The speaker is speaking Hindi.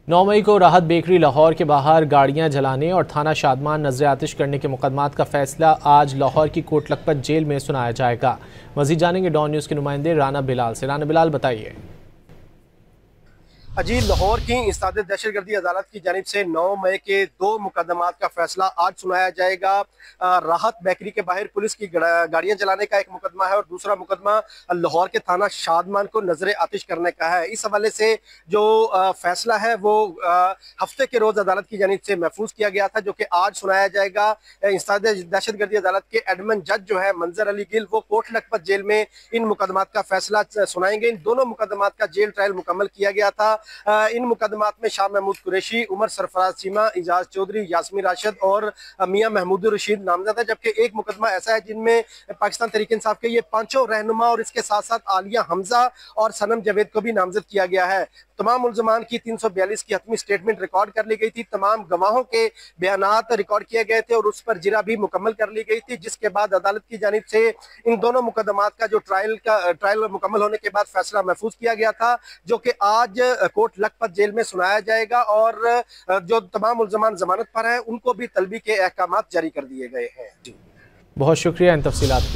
9 मई को राहत बेकरी लाहौर के बाहर गाड़ियां जलाने और थाना शादमान नजर आतिश करने के मुकदमात का फैसला आज लाहौर की कोट लखपत जेल में सुनाया जाएगा। मजीद जानेंगे डॉन न्यूज़ के नुमाइंदे राना बिलाल से। राना बिलाल, बताइए। जी, लाहौर की इंसदाद दहशतगर्दी अदालत की जानिब से 9 मई के 2 मुकदमात का फैसला आज सुनाया जाएगा। राहत बेकरी के बाहर पुलिस की गाड़ियां जलाने का एक मुकदमा है और दूसरा मुकदमा लाहौर के थाना शादमान को नजर आतिश करने का है। इस हवाले से जो फैसला है वो हफ्ते के रोज अदालत की जानिब से महफूज किया गया था, जो कि आज सुनाया जाएगा। इंसदाद दहशतगर्दी अदालत के एडमिन जज जो है मंजर अली गिल, वो कोट लखपत जेल में इन मुकदमात का फैसला सुनाएंगे। इन दोनों मुकदमात का जेल ट्रायल मुकम्मल किया गया था। इन मुकदमात में शाह महमूद कुरैशी, उमर सरफराज सीमा, इजाज चौधरी, यास्मीन राशिद और मियां महमूद रशीद नामजद है। जबकि एक मुकदमा ऐसा है जिनमें पाकिस्तान तहरीक इंसाफ के ये पांचों रहनुमा और इसके साथ साथ आलिया हमजा और सनम जावेद को भी नामजद किया गया है। तमाम मुल्ज़मान की 342 की हतमी स्टेटमेंट रिकॉर्ड कर ली गई थी। तमाम गवाहों के बयानात रिकॉर्ड किए गए थे और उस पर जिरा भी मुकम्मल कर ली गई थी, जिसके बाद अदालत की जानिब से इन दोनों मुकदमात का जो ट्रायल मुकम्मल होने के बाद फैसला महफूज किया गया था, जो कि आज कोट लखपत जेल में सुनाया जाएगा। और जो तमाम मुल्ज़मान जमानत पर हैं उनको भी तलबी के अहकामात जारी कर दिए गए हैं। बहुत शुक्रिया इन तफसीलात के लिए।